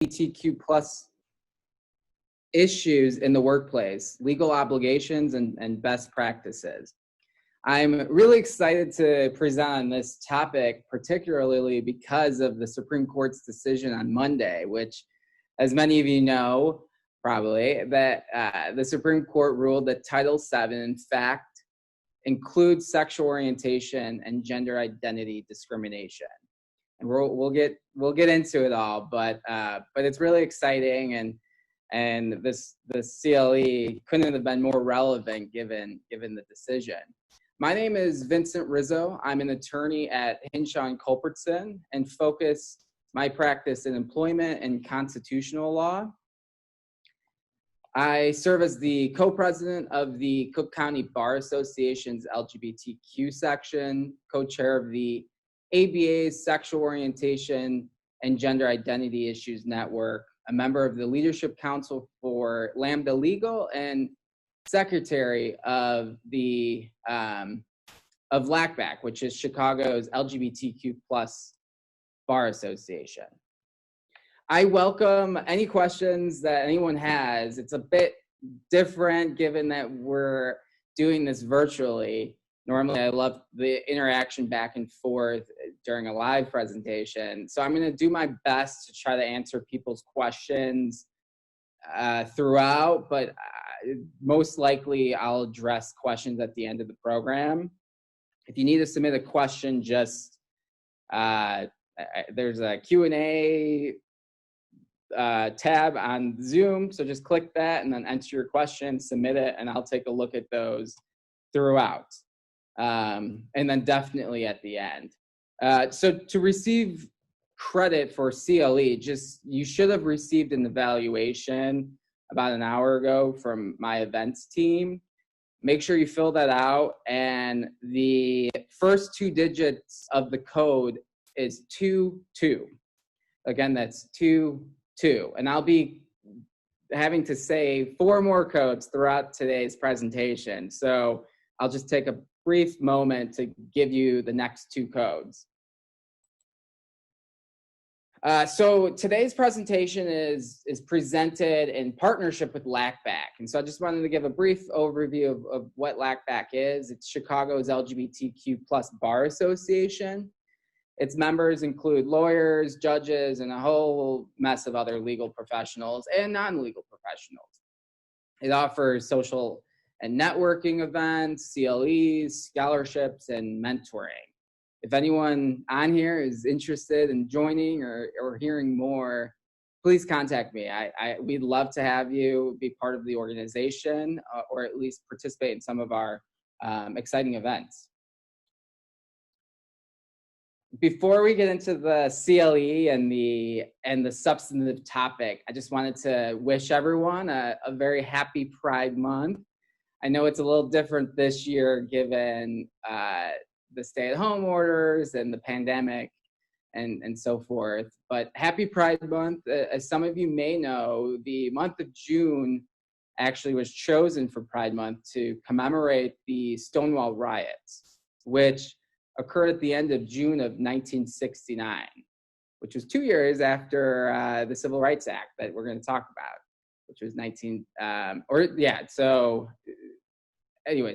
LGBTQ plus issues in the workplace, legal obligations, and best practices. I'm really excited to present on this topic, particularly because of the Supreme Court's decision on Monday, which, as many of you know, probably, that the Supreme Court ruled that Title VII, in fact, includes sexual orientation and gender identity discrimination. And we'll get into it all, but it's really exciting, and this CLE couldn't have been more relevant given the decision. My name is Vincent Rizzo. I'm an attorney at Hinshaw & Culbertson and focus my practice in employment and constitutional law. I serve as the co-president of the Cook County Bar Association's LGBTQ section, co-chair of the ABA's Sexual Orientation and Gender Identity Issues Network, a member of the Leadership Council for Lambda Legal, and secretary of the of LACBAC, which is Chicago's LGBTQ plus bar association. I welcome any questions that anyone has. It's a bit different given that we're doing this virtually. Normally, I love the interaction back and forth during a live presentation. So I'm going to do my best to try to answer people's questions throughout, but most likely I'll address questions at the end of the program. If you need to submit a question, just there's a Q&A tab on Zoom, so just click that and then enter your question, submit it, and I'll take a look at those throughout, and then definitely at the end. So to receive credit for CLE, you should have received an evaluation about an hour ago from my events team. Make sure you fill that out, and the first 2 digits of the code is 22. Again, that's 22. And I'll be having to say 4 more codes throughout today's presentation. So I'll just take a brief moment to give you the next 2 codes. So today's presentation is presented in partnership with LACBAC. And so I just wanted to give a brief overview of what LACBAC is. It's Chicago's LGBTQ plus bar association. Its members include lawyers, judges, and a whole mess of other legal professionals and non-legal professionals. It offers social and networking events, CLEs, scholarships, and mentoring. If anyone on here is interested in joining or hearing more, please contact me. We'd love to have you be part of the organization or at least participate in some of our exciting events. Before we get into the CLE and the substantive topic, I just wanted to wish everyone a very happy Pride Month. I know it's a little different this year given the stay-at-home orders and the pandemic and so forth, but happy Pride Month. As some of you may know, the month of June actually was chosen for Pride Month to commemorate the Stonewall riots, which occurred at the end of June of 1969, which was 2 years after the Civil Rights Act that we're going to talk about, which was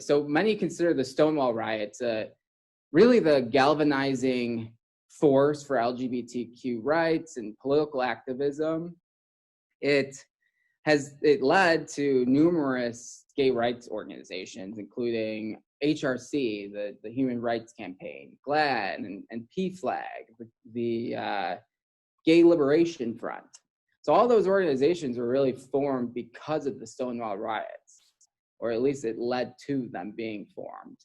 so many consider the Stonewall riots really the galvanizing force for LGBTQ rights and political activism. It led to numerous gay rights organizations, including HRC, the Human Rights Campaign, GLAAD, and PFLAG, the Gay Liberation Front. So all those organizations were really formed because of the Stonewall riots, or at least it led to them being formed.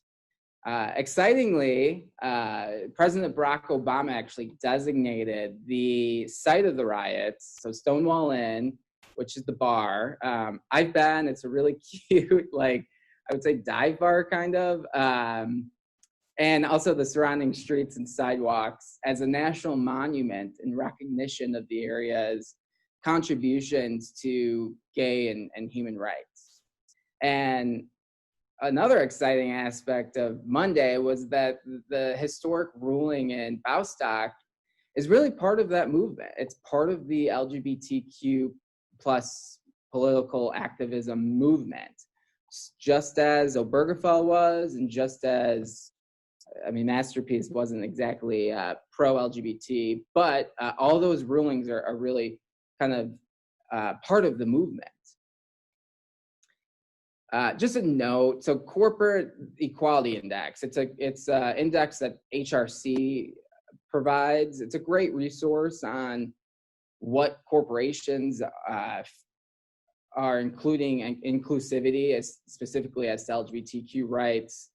Excitingly, President Barack Obama actually designated the site of the riots, so Stonewall Inn, which is the bar. I've been, it's a really cute, I would say dive bar kind of, and also the surrounding streets and sidewalks as a national monument in recognition of the area's contributions to gay and human rights. And another exciting aspect of Monday was that the historic ruling in Bostock is really part of that movement. It's part of the LGBTQ plus political activism movement, just as Obergefell was, and just as, I mean, Masterpiece wasn't exactly pro-LGBT, but all those rulings are really kind of part of the movement. Just a note, so Corporate Equality Index, it's an index that HRC provides. It's a great resource on what corporations are including inclusivity, as specifically as to LGBTQ rights.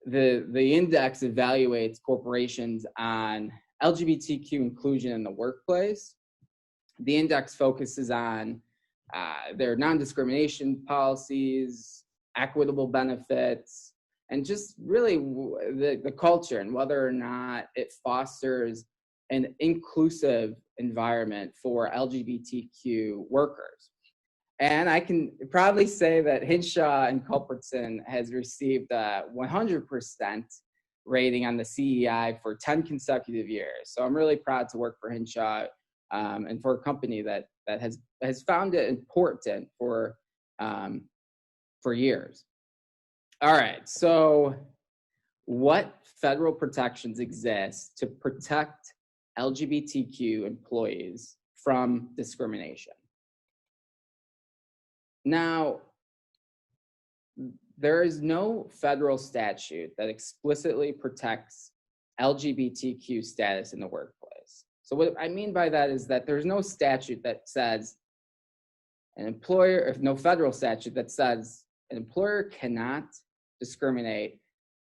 The index evaluates corporations on LGBTQ inclusion in the workplace. The index focuses on their non-discrimination policies, equitable benefits, and just really the culture and whether or not it fosters an inclusive environment for LGBTQ workers. And I can proudly say that Hinshaw and Culbertson has received a 100% rating on the CEI for 10 consecutive years. So I'm really proud to work for Hinshaw and for a company that has found it important for years. All right, so what federal protections exist to protect LGBTQ employees from discrimination? Now, there is no federal statute that explicitly protects LGBTQ status in the workplace. So what I mean by that is that there's no statute that says no federal statute that says an employer cannot discriminate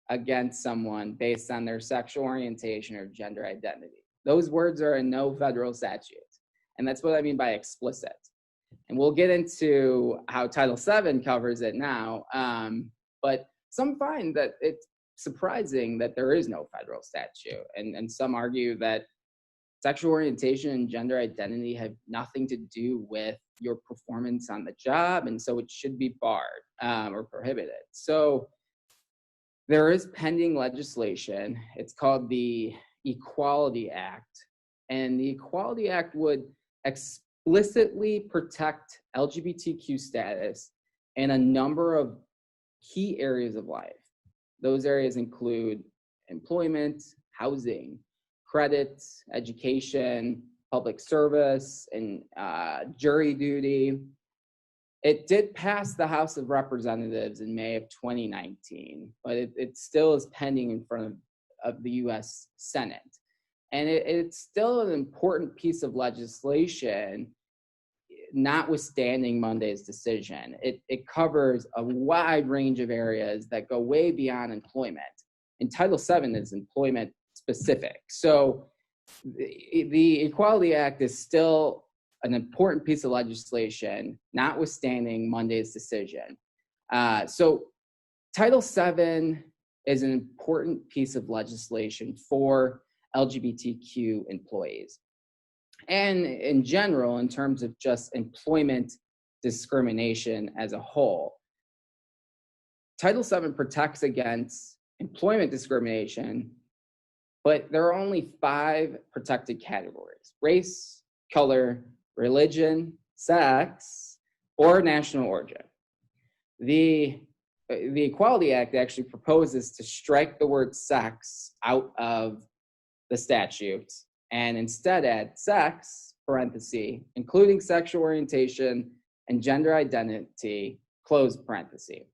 against someone based on their sexual orientation or gender identity. Those words are in no federal statute. And that's what I mean by explicit. And we'll get into how Title VII covers it now. But some find that it's surprising that there is no federal statute. And some argue that sexual orientation and gender identity have nothing to do with your performance on the job, and so it should be barred or prohibited. So there is pending legislation. It's called the Equality Act, and the Equality Act would explicitly protect LGBTQ status in a number of key areas of life. Those areas include employment, housing, credit, education, public service, and jury duty. It did pass the House of Representatives in May of 2019, but it still is pending in front of the US Senate. And it's still an important piece of legislation, notwithstanding Monday's decision. It covers a wide range of areas that go way beyond employment. And Title VII is employment specific. So the Equality Act is still an important piece of legislation, notwithstanding Monday's decision. So Title VII is an important piece of legislation for LGBTQ employees. And in general, in terms of just employment discrimination as a whole, Title VII protects against employment discrimination, but there are only 5 protected categories: race, color, religion, sex, or national origin. The Equality Act actually proposes to strike the word sex out of the statute and instead add sex, parenthesis, including sexual orientation and gender identity, close parenthesis.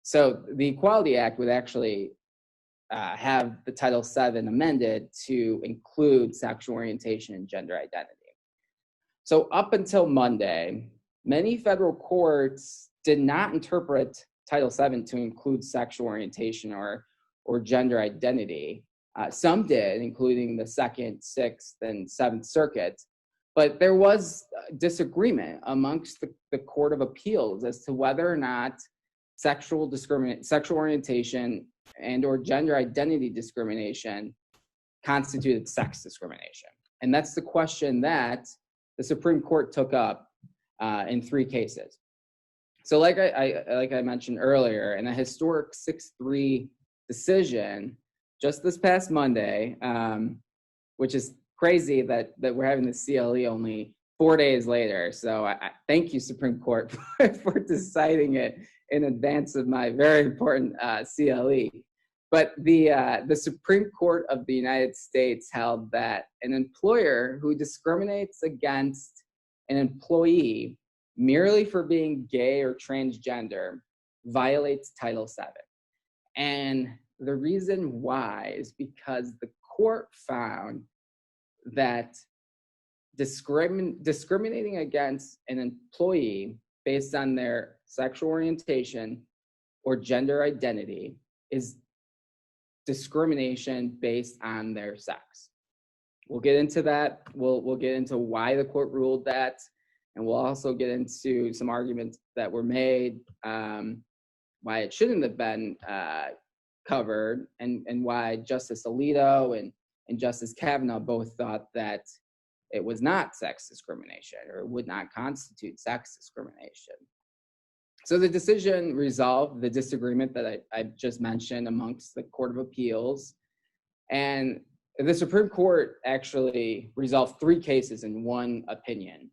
So the Equality Act would actually have the Title VII amended to include sexual orientation and gender identity. So up until Monday, many federal courts did not interpret Title VII to include sexual orientation or gender identity. Some did, including the 2nd, 6th, and 7th Circuits. But there was disagreement amongst the Court of Appeals as to whether or not sexual orientation and or gender identity discrimination constituted sex discrimination. And that's the question that the Supreme Court took up in 3 cases. So like I mentioned earlier, in a historic 6-3 decision just this past Monday, which is crazy that we're having the CLE only 4 days later. So I thank you, Supreme Court, for deciding it in advance of my very important CLE. But the Supreme Court of the United States held that an employer who discriminates against an employee merely for being gay or transgender violates Title VII. And the reason why is because the court found that discriminating against an employee based on their sexual orientation or gender identity is discrimination based on their sex. We'll get into that. We'll get into why the court ruled that, and we'll also get into some arguments that were made, why it shouldn't have been covered, and why Justice Alito and Justice Kavanaugh both thought that it was not sex discrimination or would not constitute sex discrimination. So the decision resolved the disagreement that I just mentioned amongst the Court of Appeals. And the Supreme Court actually resolved 3 cases in one opinion.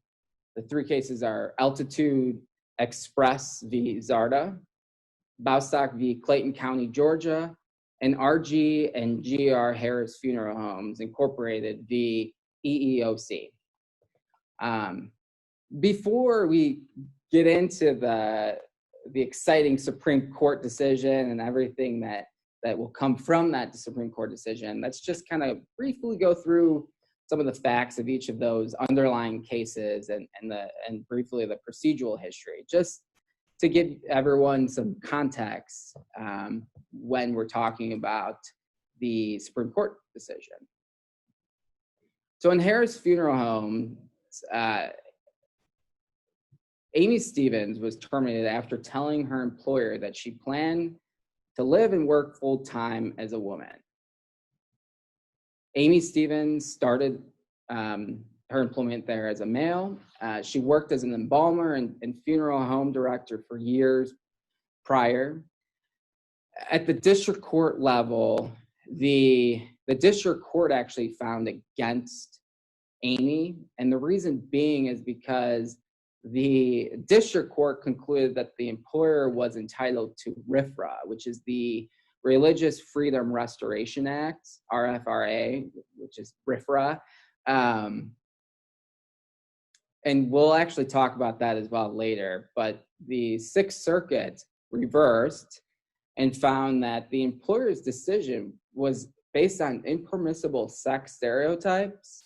The 3 cases are Altitude Express v. Zarda, Bostock v. Clayton County, Georgia, and RG and GR Harris Funeral Homes Incorporated v. EEOC. Before we get into the exciting Supreme Court decision and everything that will come from that Supreme Court decision, let's just kind of briefly go through some of the facts of each of those underlying cases and briefly the procedural history, just to give everyone some context when we're talking about the Supreme Court decision. So in Harris Funeral Home, Amy Stevens was terminated after telling her employer that she planned to live and work full-time as a woman. Amy Stevens started her employment there as a male. She worked as an embalmer and funeral home director for years prior. At the district court level, the district court actually found against Amy, and the reason being is because the district court concluded that the employer was entitled to RFRA, which is the Religious Freedom Restoration Act, RFRA, which is RFRA. And we'll actually talk about that as well later. But the Sixth Circuit reversed and found that the employer's decision was based on impermissible sex stereotypes,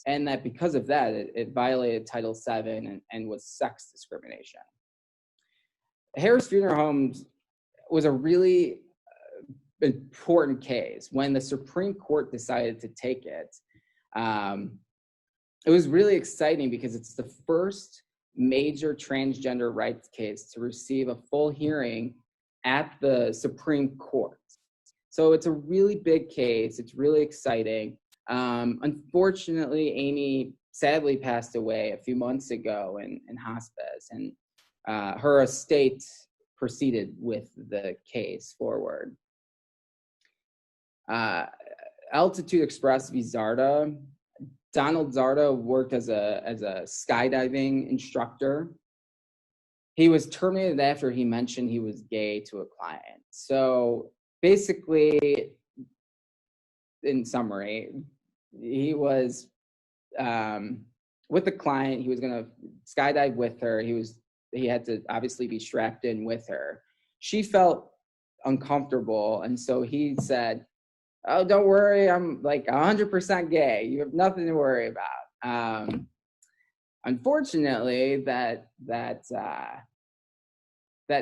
and that because of that, it violated Title VII and was sex discrimination. Harris Funeral Homes was a really important case. When the Supreme Court decided to take it, it was really exciting because it's the first major transgender rights case to receive a full hearing at the Supreme Court. So it's a really big case. It's really exciting. Unfortunately, Amy sadly passed away a few months ago in hospice, and her estate proceeded with the case forward. Altitude Express v. Zarda. Donald Zarda worked as a skydiving instructor. He was terminated after he mentioned he was gay to a client. So basically, in summary, he was with the client. He was going to skydive with her. He had to obviously be strapped in with her. She felt uncomfortable, and so he said, "Oh, don't worry, I'm like 100% gay. You have nothing to worry about." Unfortunately, that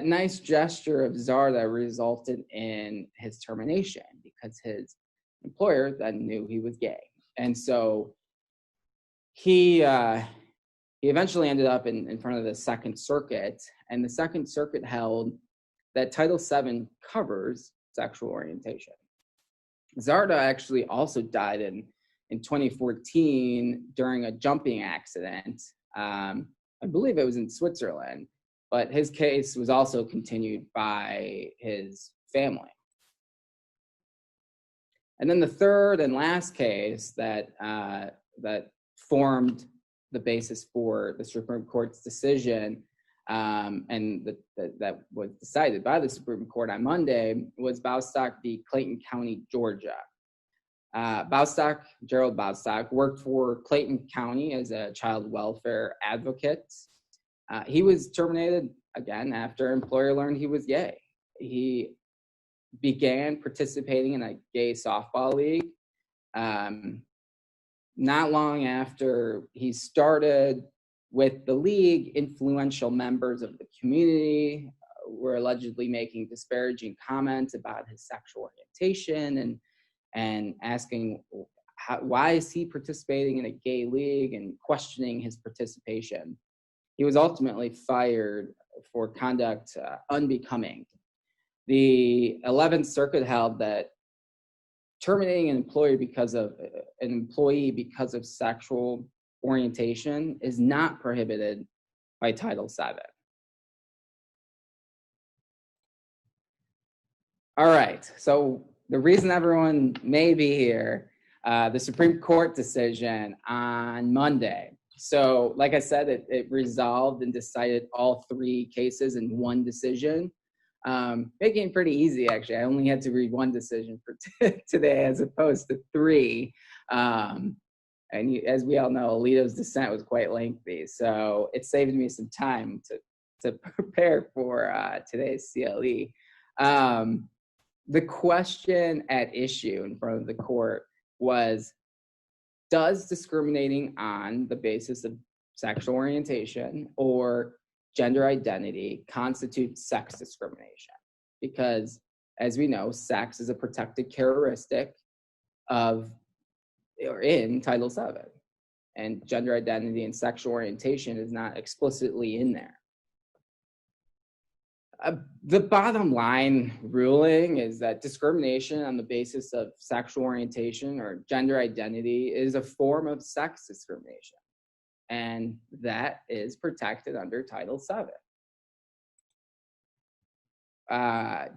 nice gesture of Zarda resulted in his termination because his employer then knew he was gay, and so he eventually ended up in front of the Second Circuit, and the Second Circuit held that Title VII covers sexual orientation. Zarda actually also died in 2014 during a jumping accident. I believe it was in Switzerland, but his case was also continued by his family. And then the third and last case that formed the basis for the Supreme Court's decision, and that was decided by the Supreme Court on Monday, was Bostock v. Clayton County, Georgia. Gerald Bostock, worked for Clayton County as a child welfare advocate. He was terminated again after an employer learned he was gay. He began participating in a gay softball league. Not long after he started with the league, influential members of the community were allegedly making disparaging comments about his sexual orientation and asking why is he participating in a gay league and questioning his participation. He was ultimately fired for conduct unbecoming. The 11th Circuit held that terminating an employee because of sexual orientation is not prohibited by Title VII. All right, so the reason everyone may be here, the Supreme Court decision on Monday. So like I said, it resolved and decided all three cases in one decision, making it pretty easy, actually. I only had to read one decision for today as opposed to three. And as we all know, Alito's dissent was quite lengthy, so it saved me some time to prepare for today's CLE. The question at issue in front of the court was, does discriminating on the basis of sexual orientation or gender identity constitute sex discrimination? Because, as we know, sex is a protected characteristic in Title VII, and gender identity and sexual orientation is not explicitly in there. The bottom line ruling is that discrimination on the basis of sexual orientation or gender identity is a form of sex discrimination, and that is protected under Title VII.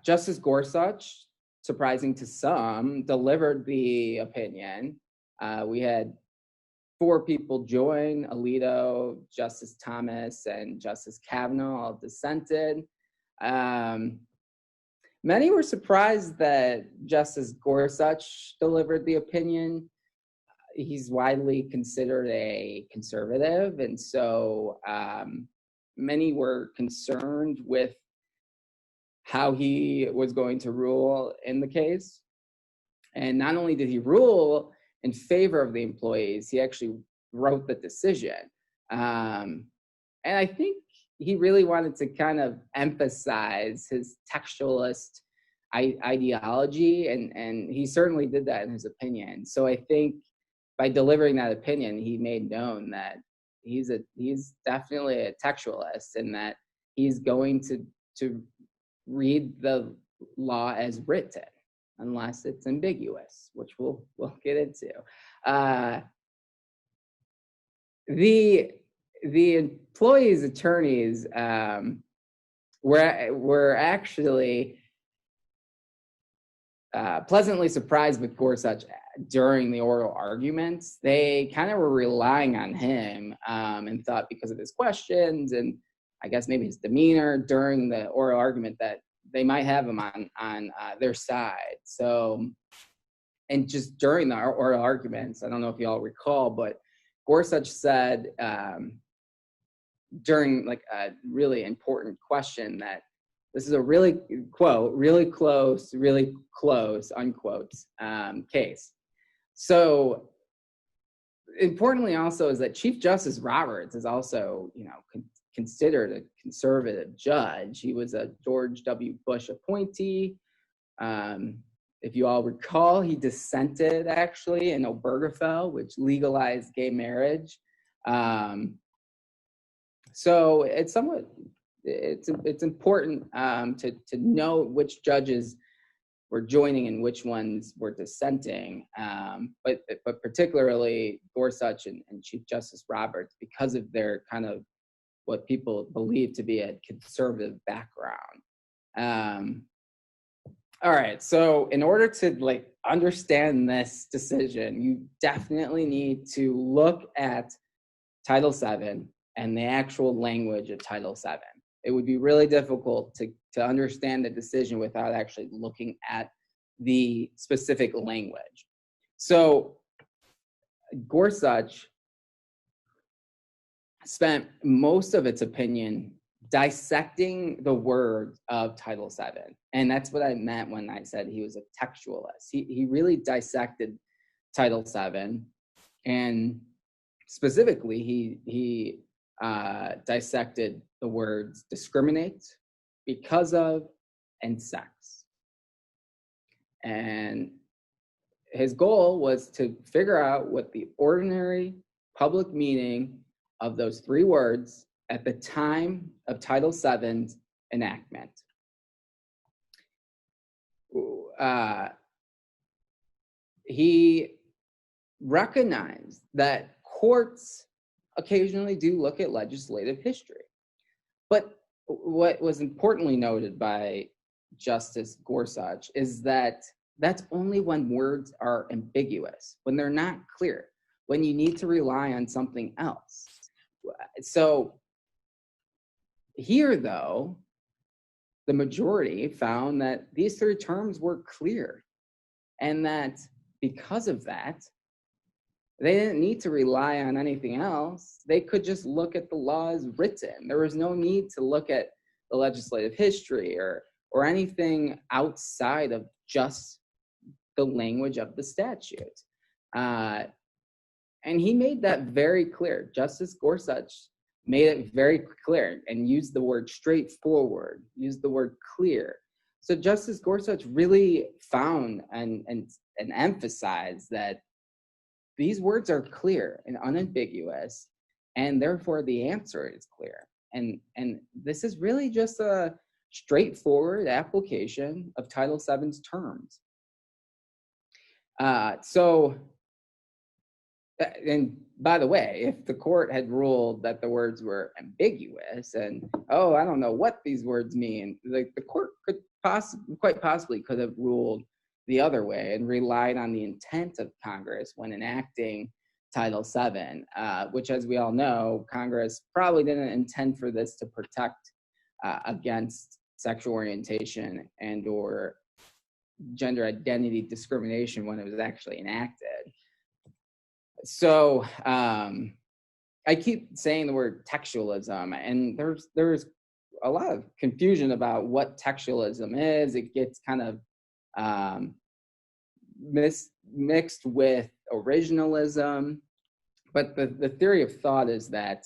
Justice Gorsuch, surprising to some, delivered the opinion. We had 4 people join: Alito, Justice Thomas, and Justice Kavanaugh all dissented. Many were surprised that Justice Gorsuch delivered the opinion. He's widely considered a conservative, and so many were concerned with how he was going to rule in the case. And not only did he rule in favor of the employees, he actually wrote the decision. And I think he really wanted to kind of emphasize his textualist ideology, and he certainly did that in his opinion. So I think by delivering that opinion, he made known that he's definitely a textualist, and that he's going to read the law as written, unless it's ambiguous, which we'll get into. The employees' attorneys were actually pleasantly surprised with Gorsuch during the oral arguments. They kind of were relying on him and thought, because of his questions and I guess maybe his demeanor during the oral argument, that they might have him on their side. So, and just during the oral arguments, I don't know if you all recall, but Gorsuch said during like a really important question that this is a really, quote, really close, unquote, case. So importantly also is that Chief Justice Roberts is also, considered a conservative judge. He was a George W. Bush appointee. If you all recall, he dissented actually in Obergefell, which legalized gay marriage. So it's important to know which judges were joining and which ones were dissenting, but particularly Gorsuch and Chief Justice Roberts, because of their kind of what people believe to be a conservative background. All right. So in order to understand this decision, you definitely need to look at Title VII and the actual language of Title VII. It would be really difficult to understand the decision without actually looking at the specific language. So Gorsuch spent most of its opinion dissecting the words of Title VII. And that's what I meant when I said he was a textualist. He really dissected Title VII, and specifically, he dissected the words discriminate, because of, and sex. And his goal was to figure out what the ordinary public meaning of those three words at the time of Title VII's enactment. He recognized that courts occasionally do look at legislative history. But what was importantly noted by Justice Gorsuch is that that's only when words are ambiguous, when they're not clear, when you need to rely on something else. So here, though, the majority found that these three terms were clear, and that because of that, they didn't need to rely on anything else. They could just look at the laws written. There was no need to look at the legislative history or anything outside of just the language of the statute. And he made that very clear. Justice Gorsuch made it very clear and used the word straightforward, used the word clear. So Justice Gorsuch really found and emphasized that these words are clear and unambiguous, and therefore the answer is clear. And this is really just a straightforward application of Title VII's terms. And by the way, if the court had ruled that the words were ambiguous and, I don't know what these words mean, the court could quite possibly could have ruled the other way and relied on the intent of Congress when enacting Title VII, which, as we all know, Congress probably didn't intend for this to protect against sexual orientation and or gender identity discrimination when it was actually enacted. So I keep saying the word textualism, and there's a lot of confusion about what textualism is. It gets kind of mixed with originalism, but the theory of thought is that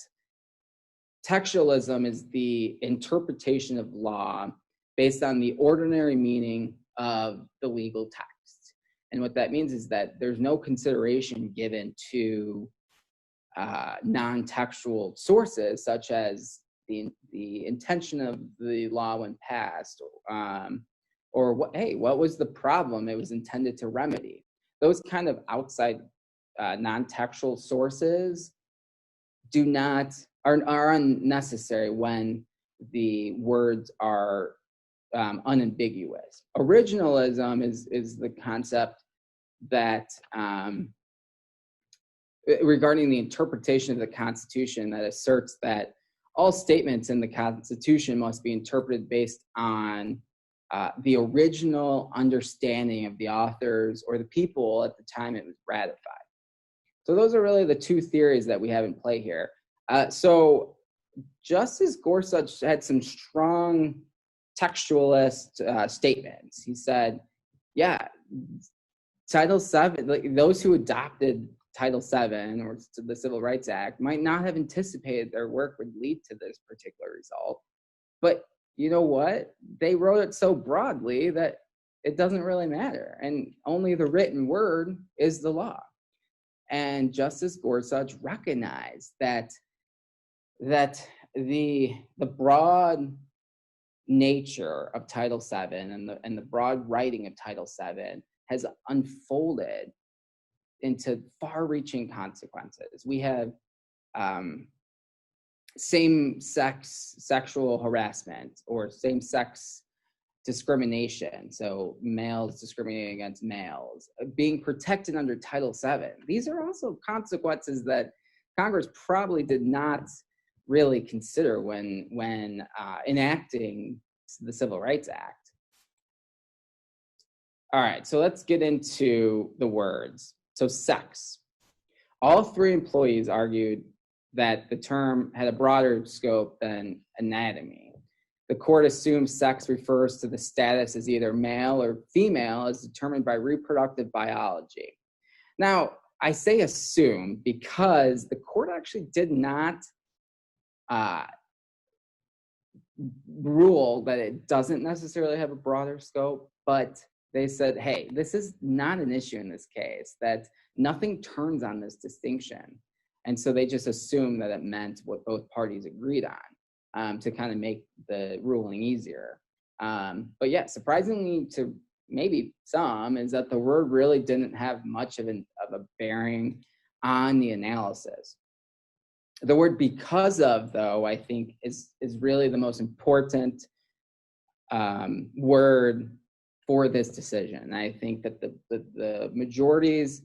textualism is the interpretation of law based on the ordinary meaning of the legal text. And what that means is that there's no consideration given to non-textual sources, such as the intention of the law when passed, or what was the problem it was intended to remedy. Those kind of outside non-textual sources are unnecessary when the words are unambiguous. Originalism is the concept that regarding the interpretation of the Constitution that asserts that all statements in the Constitution must be interpreted based on the original understanding of the authors or the people at the time it was ratified. So those are really the two theories that we have in play here. So Justice Gorsuch had some strong textualist statements. He said, Title VII, those who adopted Title VII or the Civil Rights Act might not have anticipated their work would lead to this particular result. But you know what? They wrote it so broadly that it doesn't really matter. And only the written word is the law. And Justice Gorsuch recognized that the broad nature of Title VII and the broad writing of Title VII has unfolded into far-reaching consequences. We have same-sex sexual harassment or same-sex discrimination, so males discriminating against males, being protected under Title VII. These are also consequences that Congress probably did not really consider when enacting the Civil Rights Act. All right, so let's get into the words. So sex. All three employees argued that the term had a broader scope than anatomy. The court assumes sex refers to the status as either male or female as determined by reproductive biology. Now, I say assume because the court actually did not rule that it doesn't necessarily have a broader scope, but they said, hey, this is not an issue in this case, that nothing turns on this distinction. And so they just assumed that it meant what both parties agreed on to kind of make the ruling easier. But yeah, surprisingly to maybe some is that the word really didn't have much of a bearing on the analysis. The word because of, though, I think is really the most important word for this decision. I think that the majority's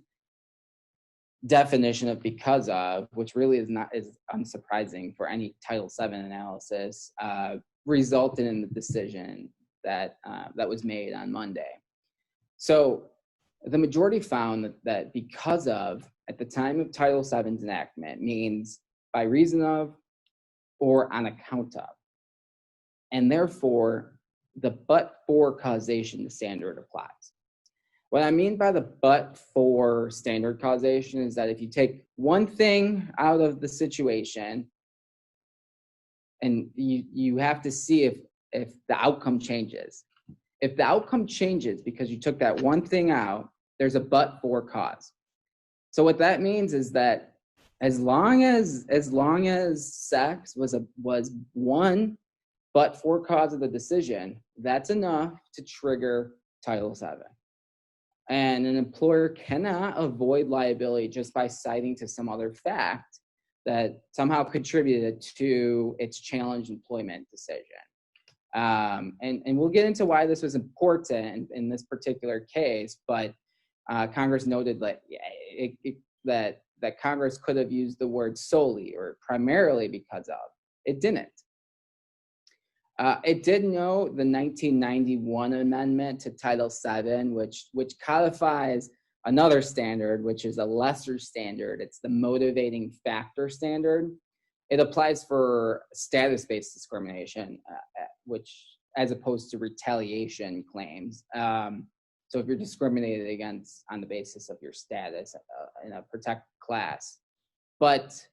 definition of because of, which really is unsurprising for any Title VII analysis, resulted in the decision that was made on Monday. So the majority found that because of, at the time of Title VII's enactment, means by reason of or on account of. And therefore, the but-for causation standard applies. What I mean by the but-for standard causation is that if you take one thing out of the situation, and you have to see if the outcome changes. If the outcome changes because you took that one thing out, there's a but-for cause. So what that means is that as long as sex was one but-for cause of the decision, that's enough to trigger Title VII. And an employer cannot avoid liability just by citing to some other fact that somehow contributed to its challenged employment decision. And we'll get into why this was important in this particular case, but Congress noted that Congress could have used the word solely or primarily because of. It didn't. It did note the 1991 amendment to Title VII, which codifies another standard, which is a lesser standard. It's the motivating factor standard. It applies for status-based discrimination, which as opposed to retaliation claims. So if you're discriminated against on the basis of your status in a protected class. But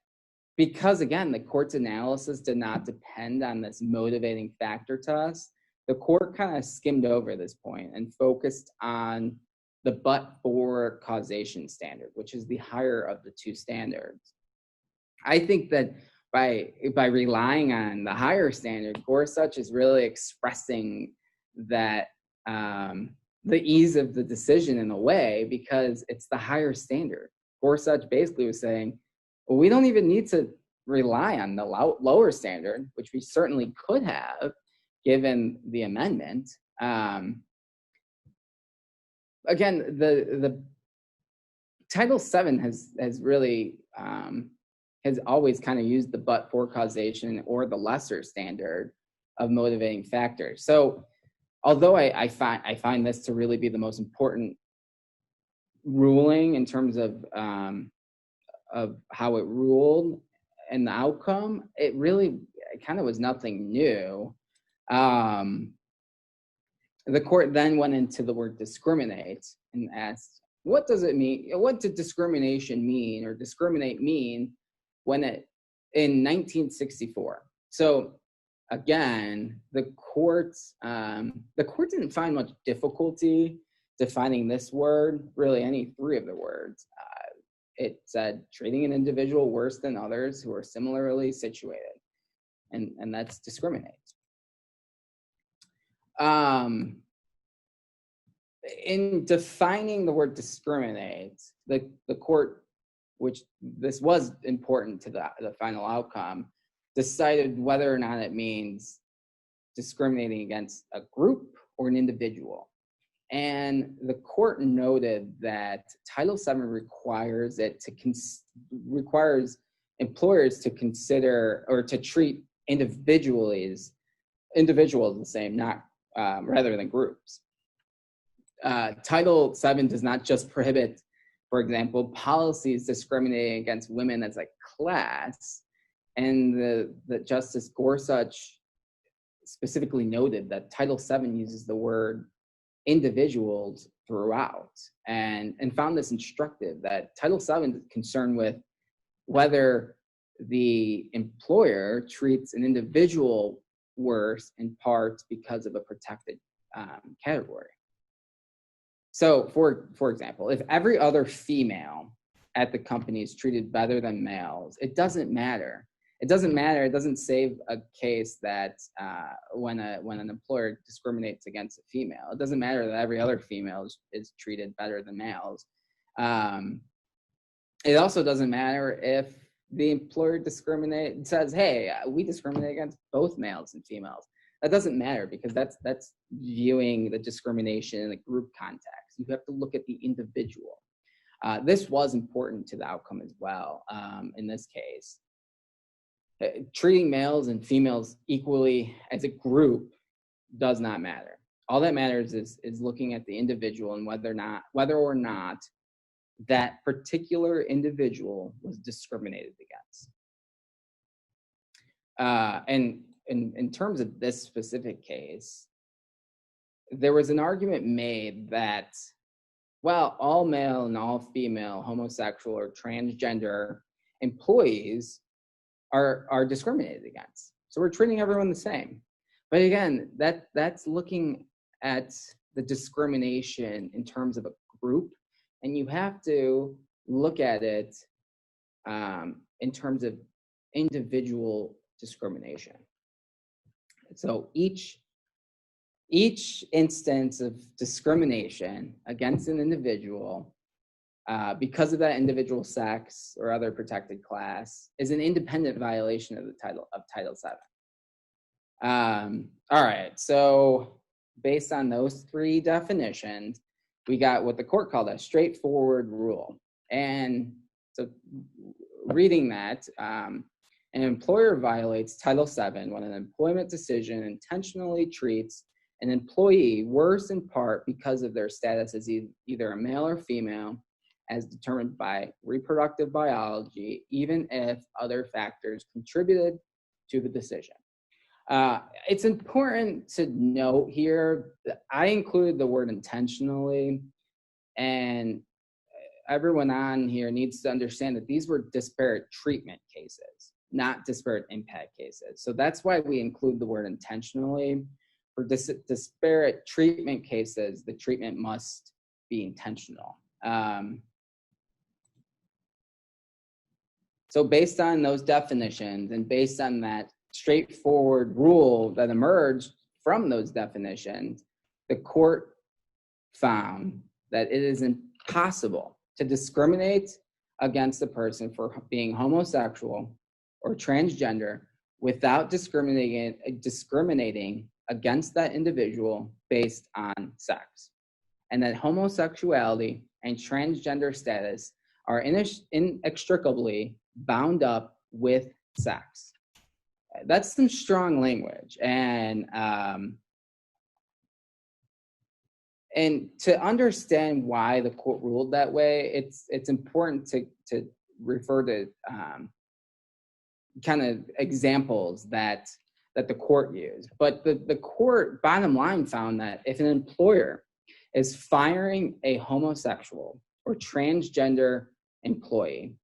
because, again, the court's analysis did not depend on this motivating factor test, the court kind of skimmed over this point and focused on the but-for causation standard, which is the higher of the two standards. I think that by relying on the higher standard, Gorsuch is really expressing that the ease of the decision in a way, because it's the higher standard. Gorsuch basically was saying, well, we don't even need to rely on the lower standard, which we certainly could have given the amendment. Again, the Title VII has really has always kind of used the but-for causation or the lesser standard of motivating factors. So although I find this to really be the most important ruling in terms of how it ruled and the outcome, it kind of was nothing new. The court then went into the word discriminate and asked, what does it mean? What did discrimination mean or discriminate mean when in 1964? So again, the court didn't find much difficulty defining this word, really any three of the words. It said treating an individual worse than others who are similarly situated, and that's discriminate. In defining the word discriminate, the court, which this was important to the final outcome, decided whether or not it means discriminating against a group or an individual. And the court noted that Title VII requires employers to consider or to treat individuals the same, not rather than groups. Title VII does not just prohibit, for example, policies discriminating against women as a class. And the Justice Gorsuch specifically noted that Title VII uses the word individuals throughout, and found this instructive, that Title VII is concerned with whether the employer treats an individual worse in part because of a protected category. So, for example, if every other female at the company is treated better than males, it doesn't matter. It doesn't save a case that when an employer discriminates against a female, it doesn't matter that every other female is treated better than males. It also doesn't matter if the employer says, hey, we discriminate against both males and females. That doesn't matter, because that's viewing the discrimination in a group context. You have to look at the individual. This was important to the outcome as well in this case. Treating males and females equally as a group does not matter. All that matters is looking at the individual and whether or not that particular individual was discriminated against. And in terms of this specific case, there was an argument made that, well, all male and all female, homosexual or transgender employees are discriminated against. So we're treating everyone the same. But again, that's looking at the discrimination in terms of a group, and you have to look at it in terms of individual discrimination. So each instance of discrimination against an individual because of that individual sex or other protected class is an independent violation of Title VII. All right, so based on those three definitions, we got what the court called a straightforward rule. And so reading that, an employer violates Title VII when an employment decision intentionally treats an employee worse in part because of their status as either a male or female, as determined by reproductive biology, even if other factors contributed to the decision. It's important to note here that I included the word intentionally, and everyone on here needs to understand that these were disparate treatment cases, not disparate impact cases. So that's why we include the word intentionally. For disparate treatment cases, the treatment must be intentional. So based on those definitions and based on that straightforward rule that emerged from those definitions, the court found that it is impossible to discriminate against a person for being homosexual or transgender without discriminating against that individual based on sex, and that homosexuality and transgender status are inextricably bound up with sex. That's some strong language, and to understand why the court ruled that way, it's important to refer to kind of examples that the court used. But the court, bottom line, found that if an employer is firing a homosexual or transgender employee,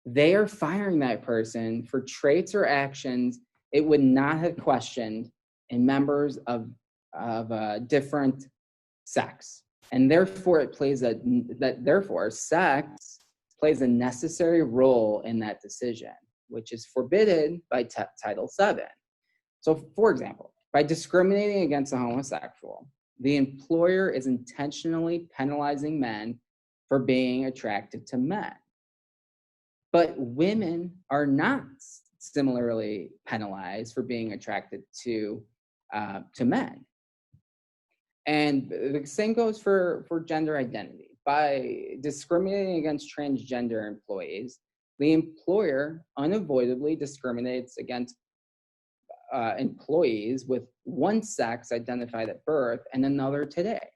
they are firing that person for traits or actions it would not have questioned in members of a different sex, and therefore sex plays a necessary role in that decision, which is forbidden by Title VII. So, for example, by discriminating against a homosexual, the employer is intentionally penalizing men for being attracted to men. But women are not similarly penalized for being attracted to men. And the same goes for gender identity. By discriminating against transgender employees, the employer unavoidably discriminates against employees with one sex identified at birth and another today.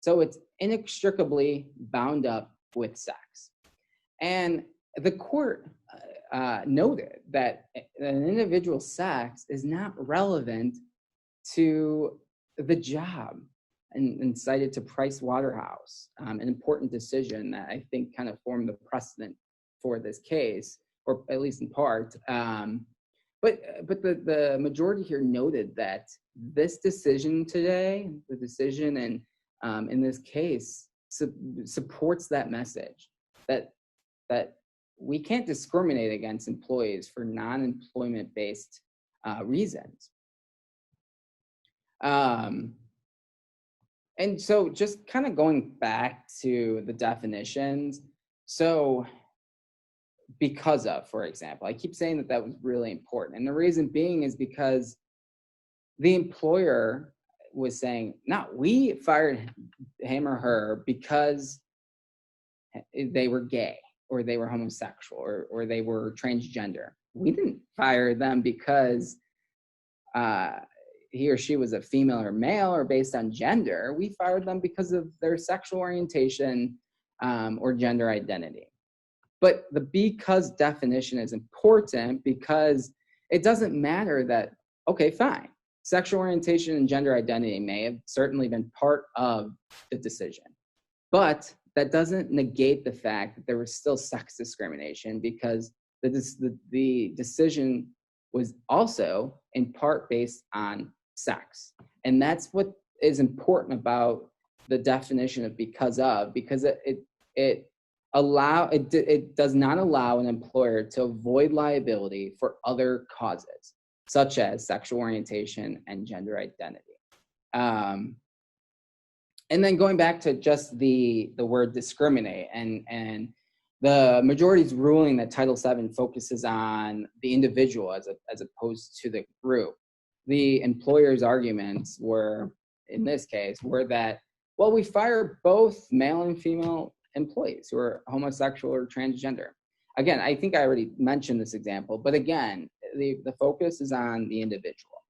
So it's inextricably bound up with sex. And the court noted that an individual's sex is not relevant to the job, and cited to Price Waterhouse, an important decision that I think kind of formed the precedent for this case, or at least in part. But the majority here noted that this decision today, the decision in this case, supports that message that we can't discriminate against employees for non-employment based reasons. And so just kind of going back to the definitions. So because of, for example, I keep saying that was really important. And the reason being is because the employer was saying, no, we fired him or her because they were gay or they were homosexual or they were transgender. We didn't fire them because he or she was a female or male or based on gender. We fired them because of their sexual orientation or gender identity. But the because definition is important because it doesn't matter that, okay, fine, sexual orientation and gender identity may have certainly been part of the decision, but that doesn't negate the fact that there was still sex discrimination because the decision was also in part based on sex. And that's what is important about the definition of because it does not allow an employer to avoid liability for other causes, such as sexual orientation and gender identity. And then going back to just the word discriminate, and the majority's ruling that Title VII focuses on the individual as opposed to the group. The employer's arguments were, in this case, were that, well, we fire both male and female employees who are homosexual or transgender. Again, I think I already mentioned this example, but again, the focus is on the individual.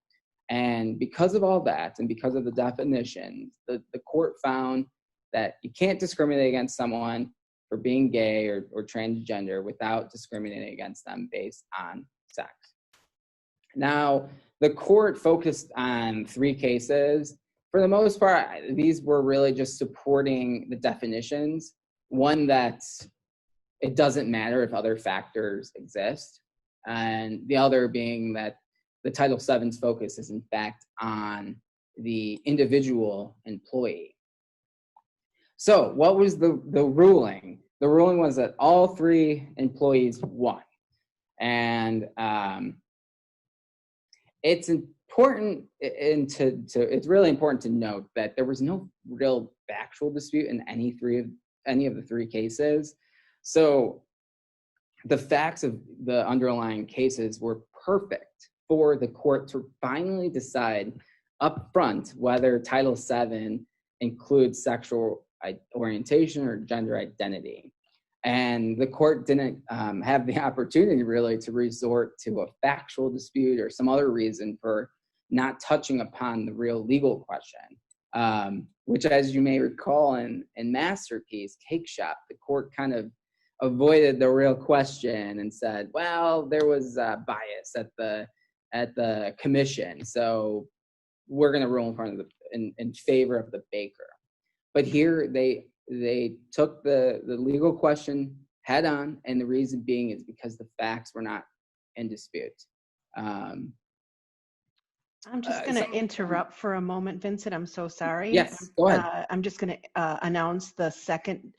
And because of all that, and because of the definitions, the court found that you can't discriminate against someone for being gay or transgender without discriminating against them based on sex. Now, the court focused on 3 cases. For the most part, these were really just supporting the definitions. One, that it doesn't matter if other factors exist, and the other being that the Title VII's focus is in fact on the individual employee. So what was the ruling? The ruling was that all 3 employees won. And it's important it's really important to note that there was no real factual dispute in any of the 3 cases. So the facts of the underlying cases were perfect for the court to finally decide up front whether Title VII includes sexual orientation or gender identity. And the court didn't have the opportunity really to resort to a factual dispute or some other reason for not touching upon the real legal question, which, as you may recall in Masterpiece Cake Shop, the court kind of avoided the real question and said, well, there was bias at the commission, so we're going to rule in favor of the baker. But here they took the legal question head on, and the reason being is because the facts were not in dispute. I'm just going to interrupt for a moment, Vincent. I'm so sorry. Yes, go ahead. I'm just going to announce the second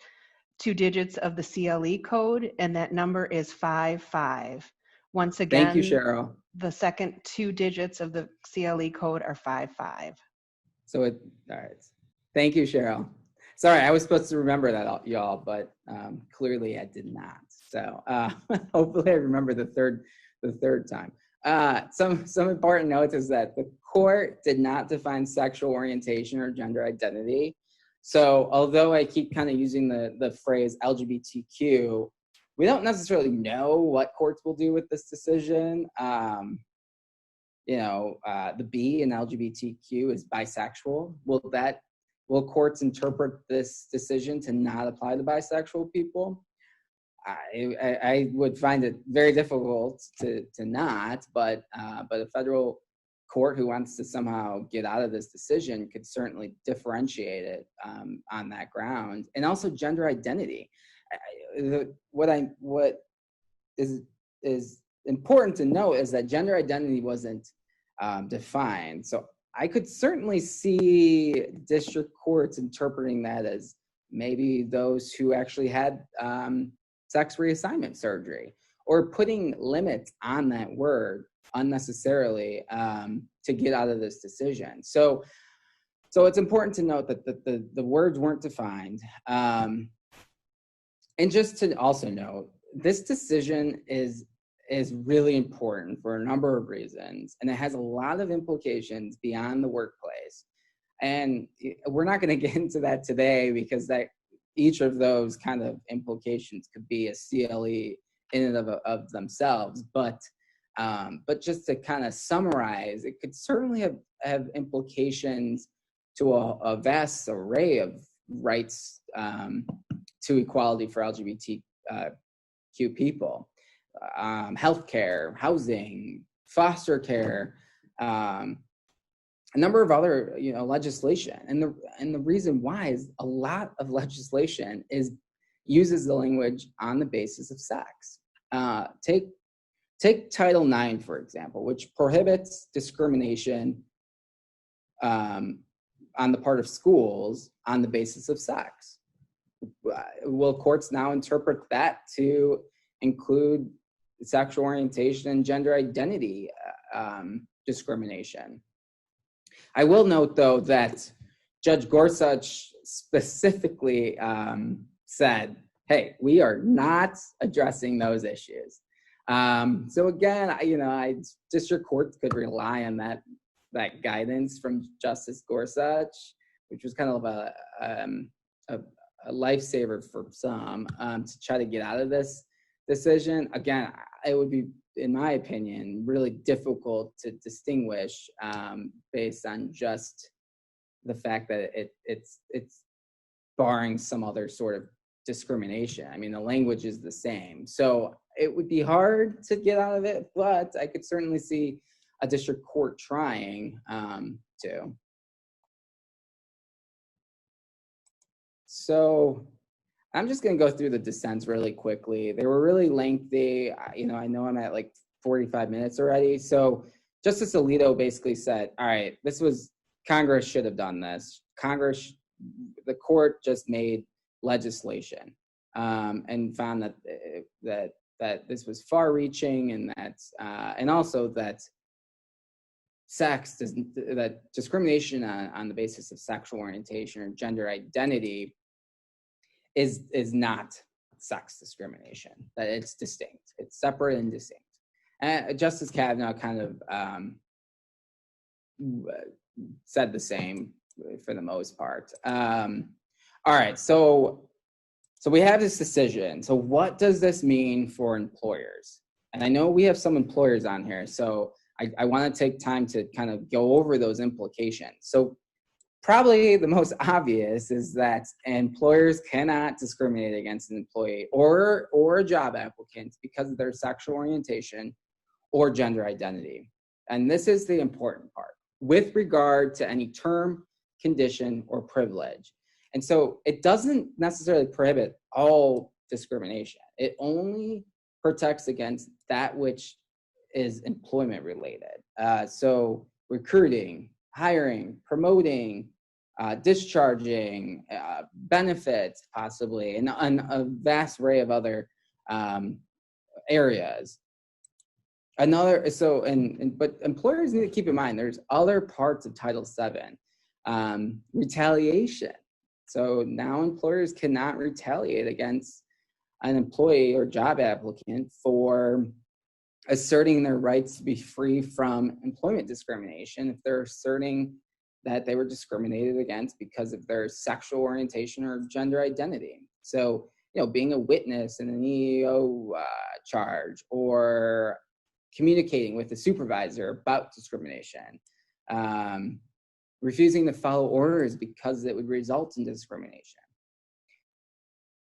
2 digits of the CLE code, and that number is 55. Once again, thank you, Cheryl. The second 2 digits of the CLE code are 55. So all right. Thank you, Cheryl. Sorry, I was supposed to remember that, y'all, but clearly I did not. So hopefully I remember the third time. some important notes is that the court did not define sexual orientation or gender identity. So although I keep kind of using the phrase LGBTQ, we don't necessarily know what courts will do with this decision. The B in LGBTQ is bisexual. Will courts interpret this decision to not apply to bisexual people? I would find it very difficult to not, but a federal court who wants to somehow get out of this decision could certainly differentiate it on that ground. And also gender identity. What is important to note is that gender identity wasn't defined. So I could certainly see district courts interpreting that as maybe those who actually had sex reassignment surgery, or putting limits on that word unnecessarily to get out of this decision. So it's important to note that the words weren't defined. And just to also note, this decision is really important for a number of reasons, and it has a lot of implications beyond the workplace. And we're not going to get into that today, because each of those kind of implications could be a CLE in and of themselves. But just to kind of summarize, it could certainly have implications to a vast array of rights to equality for LGBTQ people. Healthcare, housing, foster care, a number of other legislation, and the reason why is a lot of legislation uses the language on the basis of sex. Take Title IX, for example, which prohibits discrimination on the part of schools on the basis of sex. Will courts now interpret that to include sexual orientation and gender identity discrimination? I will note, though, that Judge Gorsuch specifically said, hey, we are not addressing those issues. So again, district courts could rely on that guidance from Justice Gorsuch, which was kind of a lifesaver for some to try to get out of this decision. Again, it would be, in my opinion, really difficult to distinguish based on just the fact that it's barring some other sort of discrimination. I mean, the language is the same. So it would be hard to get out of it, but I could certainly see a district court trying to. So I'm just going to go through the dissents really quickly. They were really lengthy. I know I'm at like 45 minutes already. So Justice Alito basically said, all right, Congress should have done this. The court just made legislation and found that this was far-reaching, and also that that discrimination on the basis of sexual orientation or gender identity is not sex discrimination, that it's distinct, it's separate and distinct. And Justice Kavanaugh kind of said the same for the most part. All right, so we have this decision. So what does this mean for employers? And I know we have some employers on here, so I want to take time to kind of go over those implications. So probably the most obvious is that employers cannot discriminate against an employee or a job applicant because of their sexual orientation or gender identity. And this is the important part, with regard to any term, condition, or privilege. And so it doesn't necessarily prohibit all discrimination. It only protects against that which is employment related. So recruiting, hiring, promoting, discharging, benefits possibly, and a vast array of other areas. But employers need to keep in mind there's other parts of Title VII. Retaliation. So now employers cannot retaliate against an employee or job applicant for asserting their rights to be free from employment discrimination if they're asserting that they were discriminated against because of their sexual orientation or gender identity. So, being a witness in an EEO charge, or communicating with a supervisor about discrimination, refusing to follow orders because it would result in discrimination.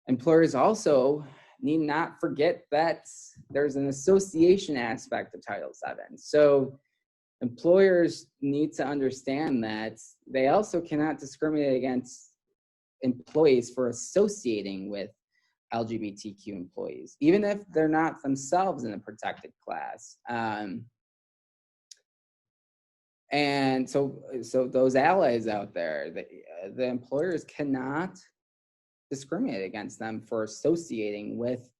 Employers also need not forget that there's an association aspect of Title VII. So employers need to understand that they also cannot discriminate against employees for associating with LGBTQ employees, even if they're not themselves in a protected class. And so those allies out there, the employers cannot discriminate against them for associating with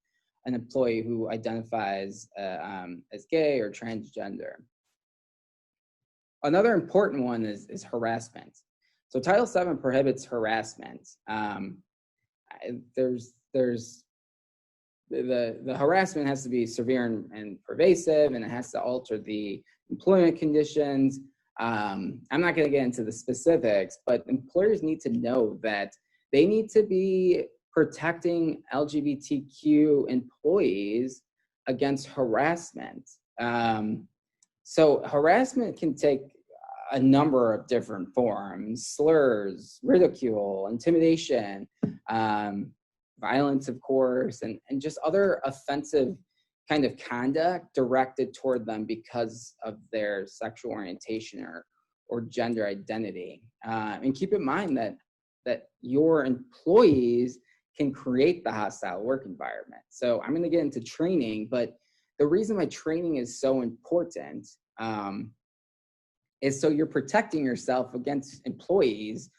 an employee who identifies as gay or transgender. Another important one is harassment. So Title VII prohibits harassment. There's the harassment has to be severe and pervasive, and it has to alter the employment conditions. I'm not going to get into the specifics, but employers need to know that they need to be protecting LGBTQ employees against harassment. So harassment can take a number of different forms: slurs, ridicule, intimidation, violence, of course, and just other offensive kind of conduct directed toward them because of their sexual orientation or gender identity. And keep in mind that your employees can create the hostile work environment. So I'm going to get into training, but the reason why training is so important is so you're protecting yourself against employees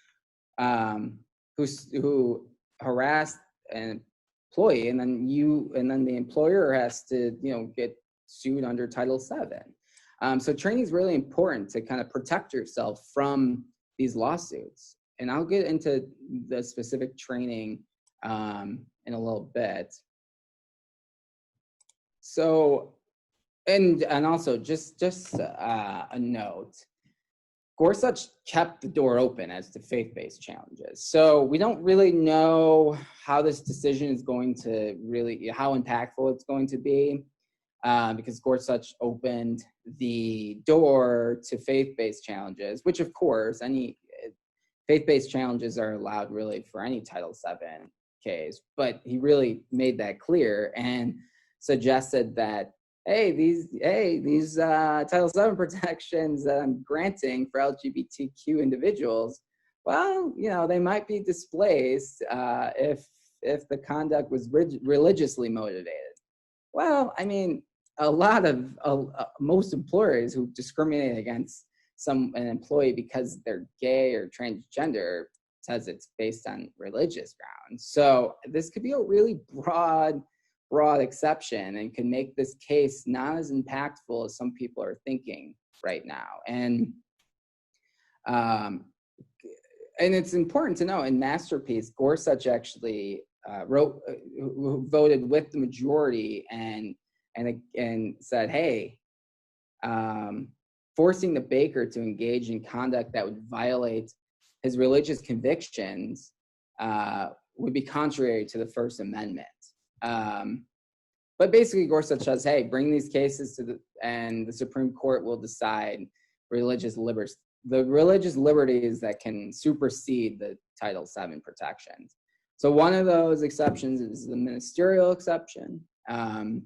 who harass an employee, and then the employer has to get sued under Title VII. So training is really important to kind of protect yourself from these lawsuits. And I'll get into the specific training in a little bit. So, and also just a note, Gorsuch kept the door open as to faith-based challenges. So we don't really know how this decision is going to how impactful it's going to be, because Gorsuch opened the door to faith-based challenges, which of course any faith-based challenges are allowed really for any Title VII case, but he really made that clear and suggested that, these Title VII protections that I'm granting for LGBTQ individuals, well, they might be displaced if the conduct was religiously motivated. Well, I mean, most employers who discriminate against an employee because they're gay or transgender says it's based on religious grounds. So this could be a really broad exception and can make this case not as impactful as some people are thinking right now. And it's important to know, in Masterpiece, Gorsuch actually voted with the majority and said, hey, forcing the baker to engage in conduct that would violate his religious convictions would be contrary to the First Amendment. But basically, Gorsuch says, hey, bring these cases and the Supreme Court will decide the religious liberties that can supersede the Title VII protections. So one of those exceptions is the ministerial exception. I'm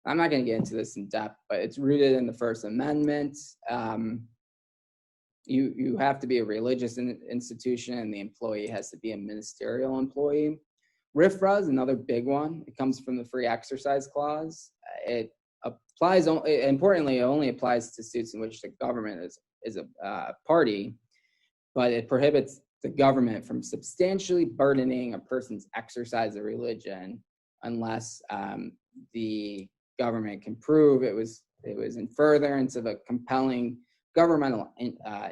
not going to get into this in depth, but it's rooted in the First Amendment. You have to be a religious institution, and the employee has to be a ministerial employee. RFRA is another big one. It comes from the Free Exercise Clause. It applies, importantly, it only applies to suits in which the government is a party, but it prohibits the government from substantially burdening a person's exercise of religion unless the government can prove it was in furtherance of a compelling governmental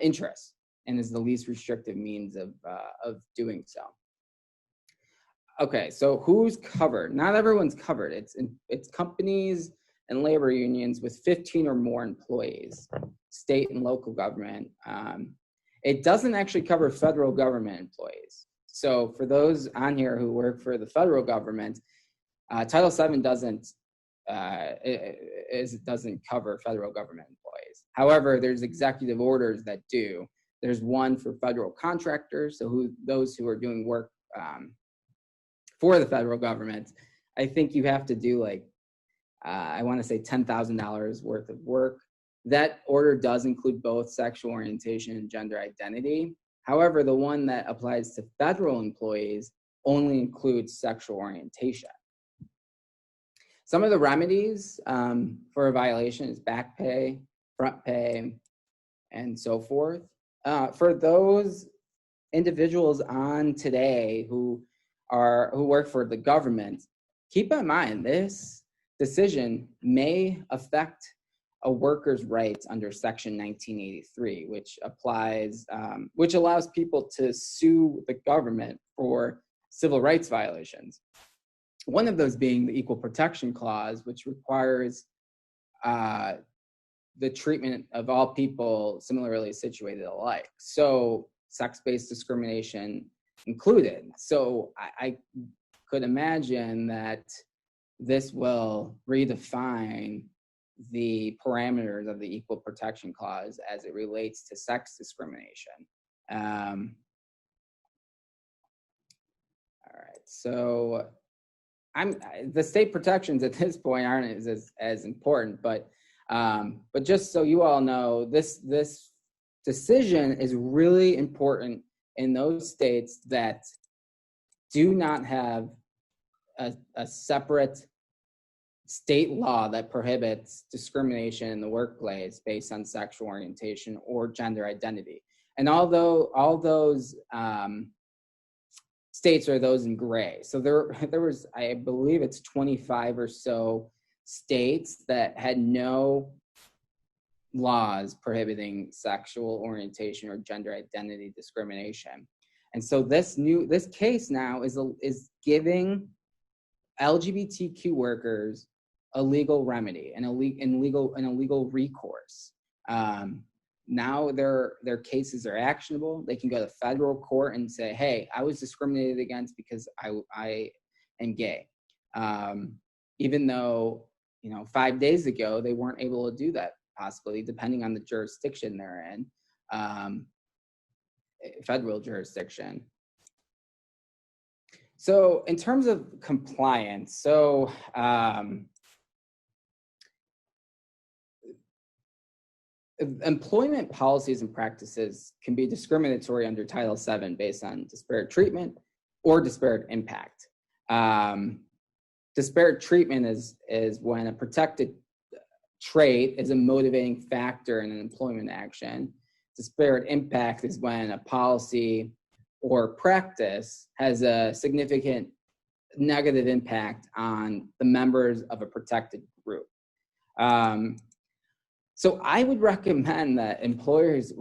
interest and is the least restrictive means of doing so. Okay, so who's covered? Not everyone's covered. It's companies and labor unions with 15 or more employees, state and local government. It doesn't actually cover federal government employees. So for those on here who work for the federal government, Title VII doesn't cover federal government employees. However, there's executive orders that do. There's one for federal contractors, so those who are doing work for the federal government. I think you have to do I want to say $10,000 worth of work. That order does include both sexual orientation and gender identity. However, the one that applies to federal employees only includes sexual orientation. Some of the remedies for a violation is back pay, front pay, and so forth. For those individuals on today who work for the government, keep in mind this decision may affect a worker's rights under Section 1983, which allows people to sue the government for civil rights violations. One of those being the Equal Protection Clause, which requires the treatment of all people similarly situated alike. So sex-based discrimination included. So I could imagine that this will redefine the parameters of the Equal Protection Clause as it relates to sex discrimination. All right, so the state protections at this point aren't as important, but just so you all know, this decision is really important in those states that do not have a separate state law that prohibits discrimination in the workplace based on sexual orientation or gender identity. And although all those states are those in gray, so there was, I believe it's 25 or so states that had no laws prohibiting sexual orientation or gender identity discrimination. And so this case now is giving LGBTQ workers a legal remedy and a legal recourse. Now their cases are actionable. They can go to federal court and say, "Hey, I was discriminated against because I am gay," even though 5 days ago they weren't able to do that, possibly depending on the jurisdiction they're in, federal jurisdiction. So in terms of compliance, employment policies and practices can be discriminatory under Title VII based on disparate treatment or disparate impact. Disparate treatment is when a protected trait is a motivating factor in an employment action. Disparate impact is when a policy or practice has a significant negative impact on the members of a protected group. So I would recommend that employers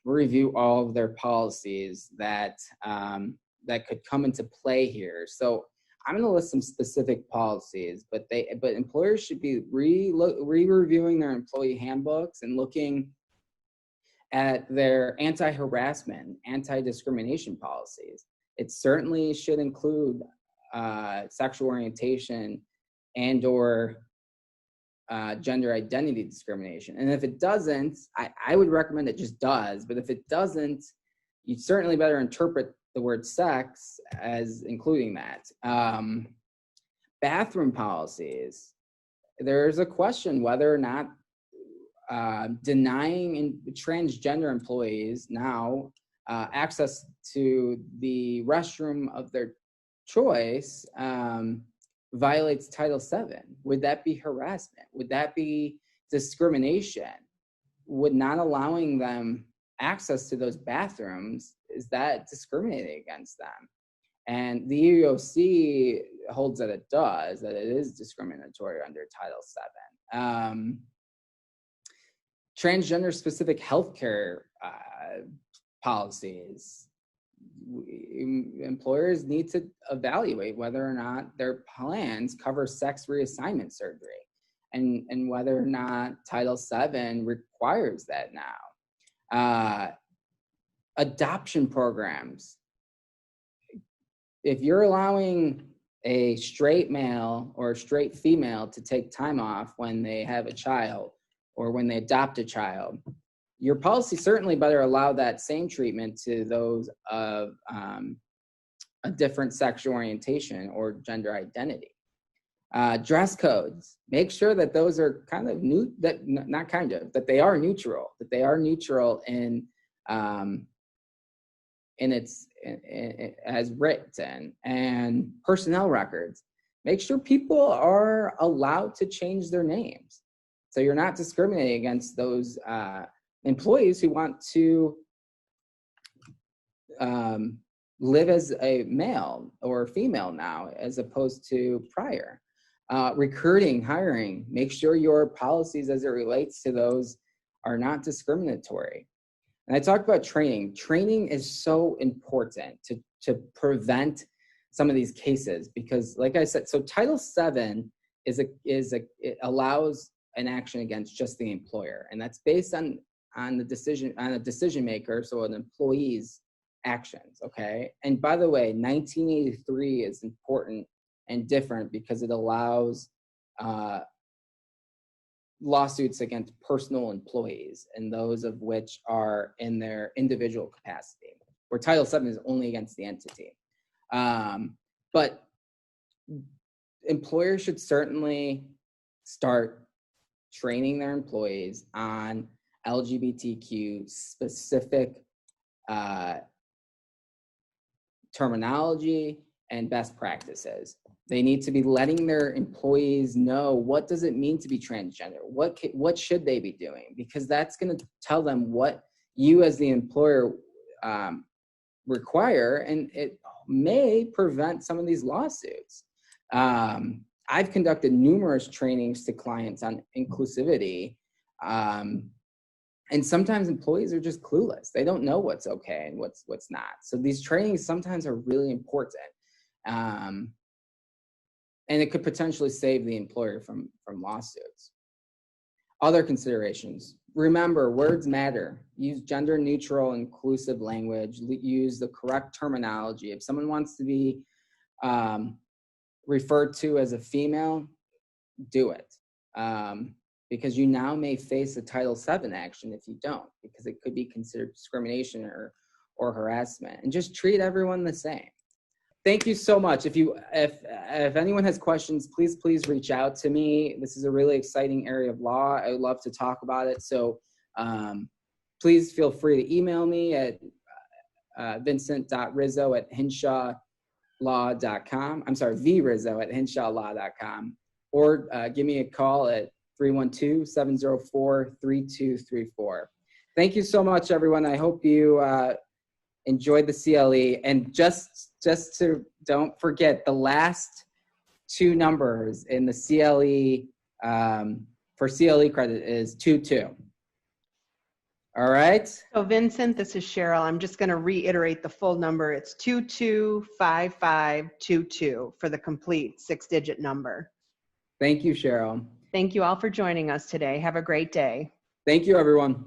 review all of their policies that could come into play here. So I'm going to list some specific policies, but employers should be reviewing their employee handbooks and looking at their anti-harassment, anti-discrimination policies. It certainly should include sexual orientation and/or gender identity discrimination. And if it doesn't, I would recommend it just does. But if it doesn't, you certainly better interpret the word sex as including that. Bathroom policies. There's a question whether or not denying transgender employees now access to the restroom of their choice violates Title VII. Would that be harassment? Would that be discrimination? Would not allowing them access to those bathrooms, is that discriminating against them? And the EEOC holds that it does, that it is discriminatory under Title VII. Transgender specific healthcare policies. Employers need to evaluate whether or not their plans cover sex reassignment surgery. and whether or not Title VII requires that now. Adoption programs. If you're allowing a straight male or a straight female to take time off when they have a child or when they adopt a child, your policy certainly better allow that same treatment to those of a different sexual orientation or gender identity. Dress codes, make sure that those are kind of new, that they are neutral in its as written. And personnel records, make sure people are allowed to change their names, so you're not discriminating against those employees who want to live as a male or female now as opposed to prior. Recruiting, hiring, make sure your policies as it relates to those are not discriminatory. And I talked about training. Training is so important to prevent some of these cases because, like I said, so Title VII it allows an action against just the employer, and that's based on a decision maker, so an employee's actions. Okay. And by the way, 1983 is important and different because it allows lawsuits against personal employees, and those of which are in their individual capacity, where Title VII is only against the entity. But employers should certainly start training their employees on LGBTQ specific terminology and best practices. They need to be letting their employees know, what does it mean to be transgender? What should they be doing? Because that's going to tell them what you as the employer require, and it may prevent some of these lawsuits. I've conducted numerous trainings to clients on inclusivity, and sometimes employees are just clueless. They don't know what's okay and what's not. So these trainings sometimes are really important. And it could potentially save the employer from lawsuits. Other considerations. Remember, words matter. Use gender neutral, inclusive language. Use the correct terminology. If someone wants to be referred to as a female, do it. Because you now may face a Title VII action if you don't, because it could be considered discrimination or harassment. And just treat everyone the same. Thank you so much. If anyone has questions, please reach out to me. This is a really exciting area of law. I would love to talk about it. So please feel free to email me at vincent.rizzo@henshawlaw.com. I'm sorry, vrizzo@henshawlaw.com. Or give me a call at 312-704-3234. Thank you so much, everyone. I hope you enjoyed the CLE. And just to don't forget, the last two numbers in the CLE for CLE credit is 22. All right. So Vincent, this is Cheryl. I'm just going to reiterate the full number. It's 225522 for the complete 6-digit number. Thank you, Cheryl. Thank you all for joining us today. Have a great day. Thank you, everyone.